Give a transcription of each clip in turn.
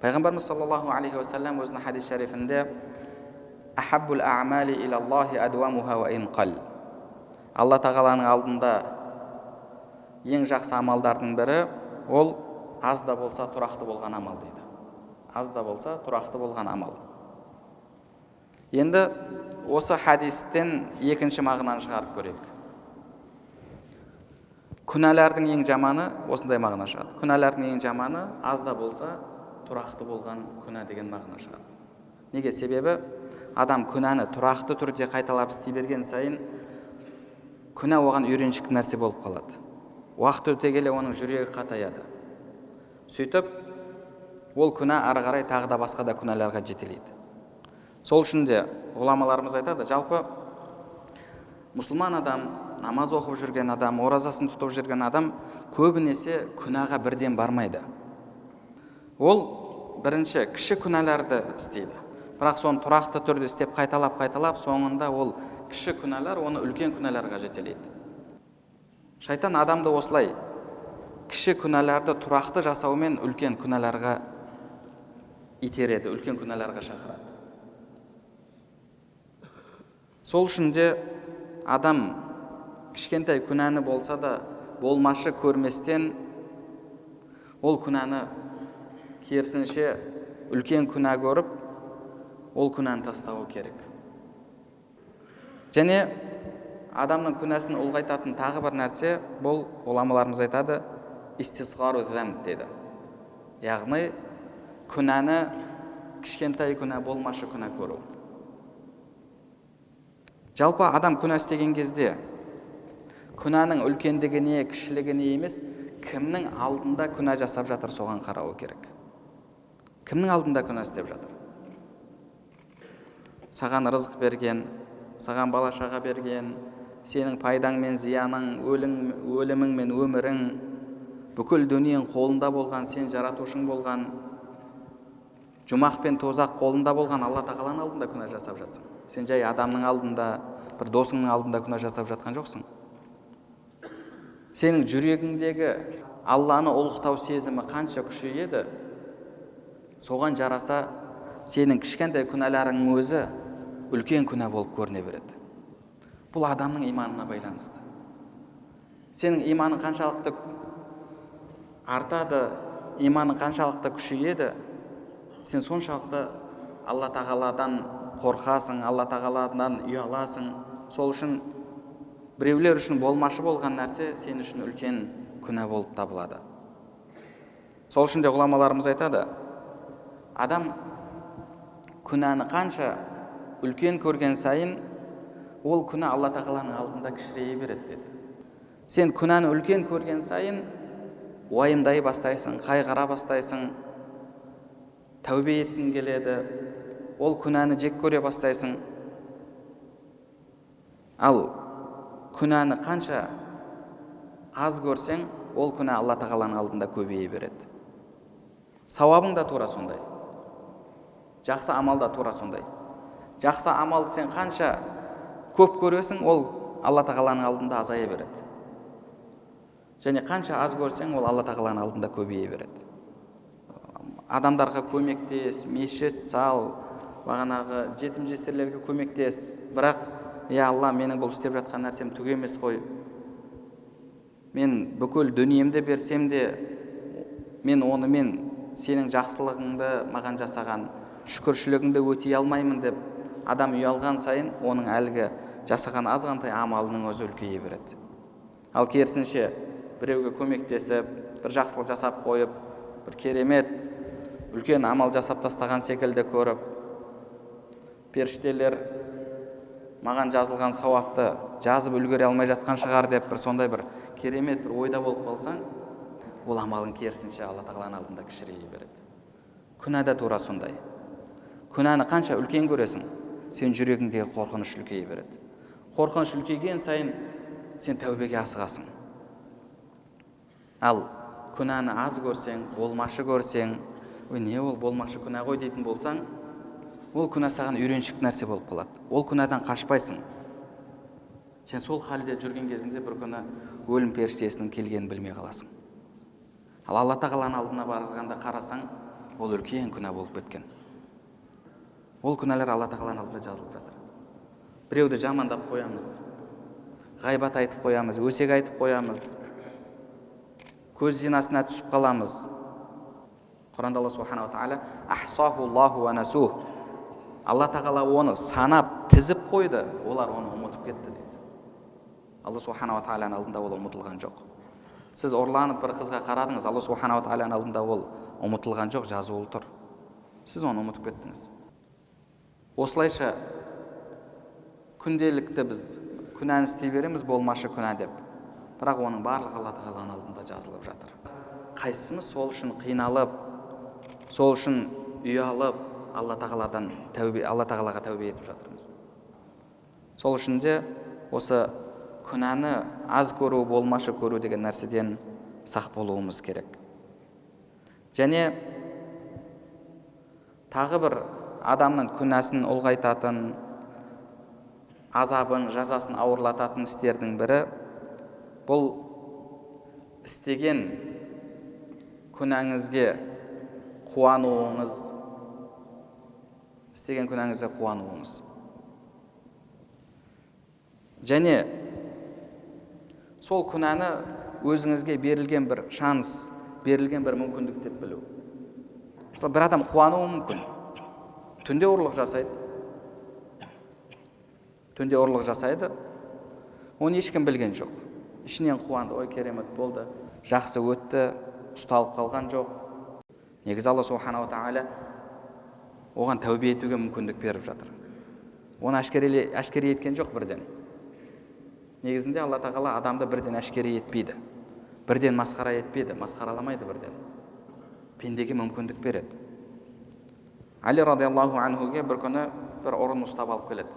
Пайғамбарымыз саллаллаху алейхи уассалам өзінің хадис шарифінде ахаббул а'мали илаллахи адуамуха ва ин қал. Алла тағаланың алдында ең жақсы амалдардың бірі ол аз да болса тұрақты болған амал дейді. Аз да болса тұрақты болған амал. Енді осы хадистен екінші мағынаны шығарып көрейік. Күнәлардың ең жаманы осындай мағына шығады. Күнәлардың ең жаманы аз да болса тұрақты болған күнә деген мағына шығады. Неге? Себебі адам күнәні тұрақты түрде қайталап істей берген сайын күнә оған үйреншікті нәрсе болып қалады. Уақыт өте келе оның жүрегі қатаяды. Сөйтіп, ол күнә ары қарай тағы да басқа да күнәларға жетелейді. Сол үшін де ғұламаларымыз айтады, жалпы мұсылман адам, намаз оқып жүрген адам, оразасын тұтып жүрген адам көбінесе күнәға бірден бармайды. Ол бірінші кіші күнәларды істейді. Бірақ соны тұрақты түрде істеп қайталап, соңында ол кіші күнәлар оны үлкен күнәларға жетелейді. Шайтан адамды осылай кіші күнәларды тұрақты жасаумен үлкен күнәларға итереді, үлкен күнәларға шақырады. Сол үшін де адам кішкентай күнәні болса да болмашы көрместен ол күнәні керісінше үлкен күнә көріп, ол күнәні тастауы керек. Және адамның күнәсін ұлғайтатын тағы бір нәрсе, бұл ғұламаларымыз айтады, истисғару зәмб дейді. Яғни күнәні кішкентай күнә, болмашы күнә көру. Жалпы адам күнә істеген кезде күнәнің үлкендігіне, кішілігіне емес, кімнің алдында күнә жасап жатыр соған қарауы керек. Кімнің алдында күнә істеп жатыр? Саған рызық берген, саған бала шаға берген, сенің пайдаң мен зияның, өлімің мен өмірің, бүкіл дүниең қолында болған, сен жаратушың болған, жұмақ пен тозақ қолында болған Алла тағаланың алдында күнә жасап жатсың. Сен жай адамның алдында, бір досыңның алдында күнә жасап жатқан жоқсың. Сенің жүрегіңдегі Алланы ұлықтау сезімі қанша күшейеді, соған жараса сенің кішкентай күнәларың өзі үлкен күнә болып көріне береді. Бұл адамның иманына байланысты. Сенің иманың қаншалықты артады, иманың қаншалықты күшейеді, сен соншалықты Алла тағаладан қорқасың, Алла тағаладан ұяласың. Сол үшін біреулер үшін болмашы болған нәрсе сен үшін үлкен күнә болып табылады. Сол үшін де ғұламаларымыз айтады, адам күнәні қанша үлкен көрген сайын, ол күнә Алла тағаланың алдында кішірейе береді деді. Сен күнәні үлкен көрген сайын уайымдай бастайсың, қайғыра бастайсың, тәубе еткің келеді, ол күнәні жек көре бастайсың. Ал күнәні қанша аз көрсең, ол күнә Алла тағаланың алдында көбейе береді. Сауабың да тура сондай. Жақсы амал да тура сондай. Жақсы амалды сен қанша көп көресің, ол Алла тағаланың алдында азая береді. Және қанша аз көрсең, ол Алла тағаланың алдында көбейе береді. Адамдарға көмектес, мешіт сал, бағанағы жетім жесірлерге көмектес. Бірақ, я Алла, менің бұл істеп жатқан нәрсем түк емес қой. Мен бүкіл дүниемді берсем де, мен онымен сенің жақсылығыңды маған жасаған шүкіршілігіңді өтей алмаймын деп адам ұялған сайын, оның әлгі жасаған азғантай амалының өзі үлкейе береді. Ал керісінше біреуге көмектесіп, бір жақсылық жасап қойып, бір керемет үлкен амал жасап тастаған секілді көріп, періштелер маған жазылған сауапты жазып үлгере алмай жатқан шығар деп бір сондай бір керемет бір ойда болып қалсаң, ол амалың керісінше Алла тағаланың алдында кішірейе береді. Күнә да тура сондай. Күнәні қанша үлкен көресің, сен жүрегіңдегі қорқыныш үлкейе береді. Қорқыныш үлкейген сайын сен тәубеге асығасың. Ал күнәні аз көрсең, болмашы көрсең, ой, не ол болмашы күнә ғой дейтін болсаң, ол күнә саған үйреншікті нәрсе болып қалады. Ол күнәдан қашпайсың. Сен сол халде жүрген кезінде бір күні өлім періштесінің келгенін білмей қаласың. Ал Алла тағаланың алдына барғанда қарасаң, ол үлкен күнә болып кеткен. Ол күнәлер Алла тағаланың алдында жазылып жатыр. Біреуді жамандап қоямыз, ғайбат айтып қоямыз, өсек айтып қоямыз, көз зинасына түсіп қаламыз. Құранда Алла субханала тағала ахсахуллаху ва насух, Алла тағала оны санап тізіп қойды, олар оны ұмытып кетті дейді. Алла субханала тағаланың алдында ол ұмытылған жоқ. Сіз ұрланып бір қызға қарадыңыз, Алла субханала тағаланың алдында ол ұмытылған жоқ, жазулы тұр. Сіз оны ұмытып кеттіңіз. Осылайша күнделікті біз күнәні істей береміз, болмашы күнә деп. Бірақ оның барлығы Алла тағаланың алдында жазылып жатыр. Қайсымыз сол үшін қиналып, сол үшін ұялып, Алла тағалаға тәубе етіп жатырмыз. Сол үшін де осы күнәні аз көру, болмашы көру деген нәрседен сақ болуымыз керек. Және тағы бір адамның күнәсін ұлғайтатын, азабын, жазасын ауырлататын істердің бірі, бұл істеген күнәңізге қуануыңыз. Істеген күнәңізге қуануыңыз. Және сол күнәні өзіңізге берілген бір шанс, берілген бір мүмкіндік деп білу. Мысалы, бір адам қуануы мүмкін. Түнде ұрлық жасайды. Оны ешкім білген жоқ. Ішінен қуанды, ой керемет болды, жақсы өтті, ұсталып қалған жоқ. Негізі Алла субханала тағала оған тәубе етуге мүмкіндік беріп жатыр. Оны әшкере еткен жоқ бірден. Негізінде Алла тағала адамды бірден әшкере етпейді. Бірден масқара етпейді, масқараламайды бірден. Пендеге мүмкіндік береді. Али радиаллаху анхуге бір күні бір ұрыны ұстап алып келеді.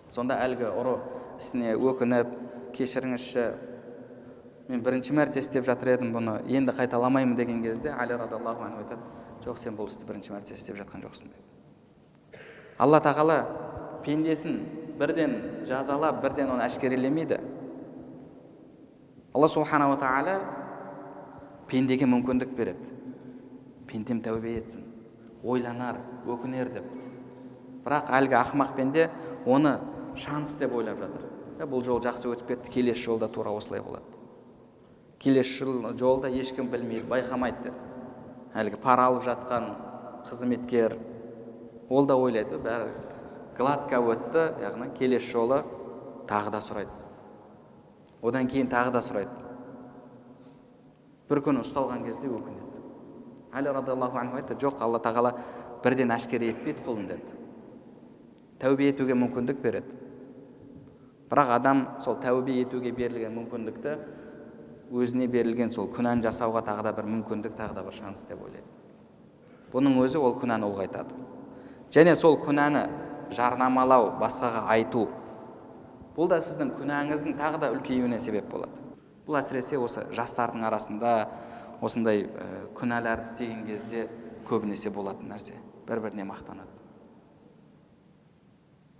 Сонда әлгі ұры ісіне өкініп, кешіріңізші, мен бірінші мәрте істеп жатыр едім бұны, енді қайталамаймын деген кезде Али радиаллаху анху айтады, жоқ, сен бұл істі бірінші мәрте істеп жатқан жоқсың дейді. Алла тағала пендесін бірден жазалап, бірден оны әшкерелемейді. Алла субханала тағала пендеге мүмкіндік береді. Пендем тәубе етсін, ойланар, өкінер деп. Бірақ әлгі ақымақ пенде оны шанс деп ойлап жатыр. Бұл жол жақсы өтіп кетті, келесі жолда тура осылай болады. Келесі жолда ешкім білмейді, байқамайды деп. Әлгі пара алып жатқан қызметкер, ол да ойлайды, бәрі гладко өтті, яғни келесі жолы тағы да сұрайды. Одан кейін тағы да сұрайды. Бір күні ұсталған кезде өкінеді. Али радиаллаху анху айтты, жоқ, Алла тағала бірден әшкере етпейді құлын деді. Тәубе етуге мүмкіндік береді. Бірақ адам сол тәубе етуге берілген мүмкіндікті өзіне берілген сол күнәні жасауға тағы да бір мүмкіндік, тағы да бір шанс деп ойлайды. Бұның өзі ол күнәні ұлғайтады. Және сол күнәні жарнамалау, басқаға айту, бұл да сіздің күнәңіздің тағы да үлкеюіне себеп болады. Бұл әсіресе осы жастардың арасында осындай күнәларды істеген кезде көбінесе болатын нәрсе. Бір-біріне мақтанады.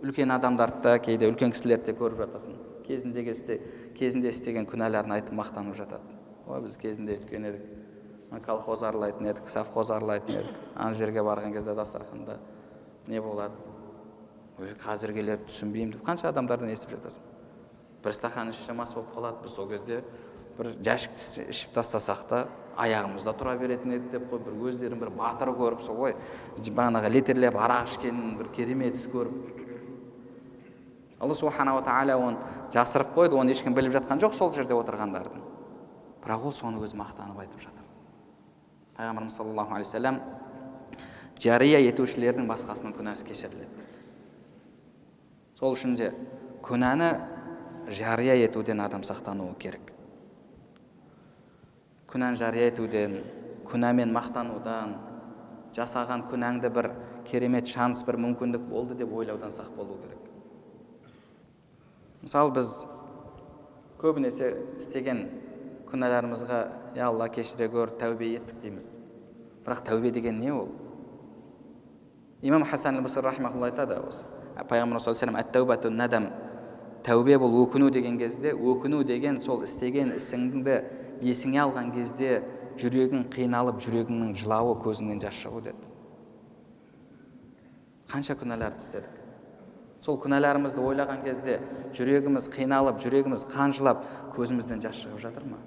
Үлкен адамдарды, кейде үлкен кісілерді көріп жатасың. Кезінде істеген күнәларын айтып мақтанып жатады. Біз кезінде өткен едік, колхоз аралайтын едік, совхоз аралайтын едік. Ана жерге барған кезде дастарханда не болады? Қазіргелерді түсінбеймін деп қанша адамдардан естіп жатасың. Бір стақан іші мас болып қалады, біз сол кезде бір жәшік ішіп тастасақ та аяғымызда тұра беретін еді деп қой, бір өздерін бір батыр көріп, сол ғой, бағанағы литерлеп арақ ішкенін бір керемет іс көріп. Алла субханала тағала оны жасырып қойды, оны ешкім біліп жатқан жоқ сол жерде отырғандардың. Бірақ ол соны өзі мақтанып айтып жатыр. Пайғамбарымыз саллаллаху алейхи вассалам жария етушілердің басқасының күнәсі кешіріледі. Сол үшін де күнәні жария етуден адам сақтануы керек. Күнәні жария етуден, күнәмен мақтанудан, жасаған күнәңді бір керемет шанс, бір мүмкіндік болды деп ойлаудан сақ болу керек. Мысалы, біз көбінесе істеген күнәларымызға я Алла кешіре көр, тәубе еттік дейміз. Бірақ тәубе деген не ол? Имам Хасан аль-Басри рахимахулла айтады осы. Пайғамбар саллаллаху алейхи ва саллям ат-тәубату надам. Тәубе бұл өкіну деген кезде, өкіну деген сол істеген ісіңді есіңе алған кезде жүрегің қиналып, жүрегіңнің жылауы, көзіңнен жас шығу деді. Қанша күнәларды істедік. Сол күнәларымызды ойлаған кезде жүрегіміз қиналып, жүрегіміз қанжылап, көзімізден жас шығып жатыр ма?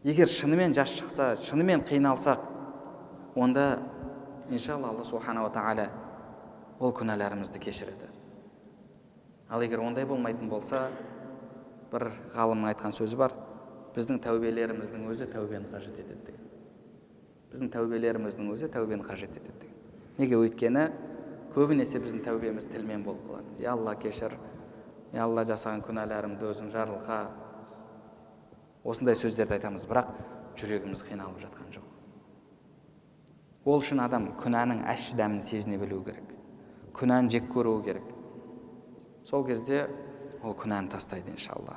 Егер шынымен жас шықса, шынымен қиналсақ, онда иншалла Алла субхана ва тағала ол күнәларымызды кешіреді. Ал егер ондай болмайтын болса, бір ғалымның айтқан сөзі бар: біздің тәубелеріміздің өзі тәубені қажет етеді деген. Біздің тәубелеріміздің өзі тәубені қажет етеді деген. Неге? Өйткені көбінесе біздің тәубеміз тілмен болып қалады. Я Алла кешір, я Алла жасаған күнәларымды өзің жарылқа. Осындай сөздерді айтамыз, бірақ жүрегіміз қиналып жатқан жоқ. Ол үшін адам күнәнің ащы дәмін сезіне білу керек. Күнәні жек көруі керек. Сол кезде ол күнәні тастайды иншалла.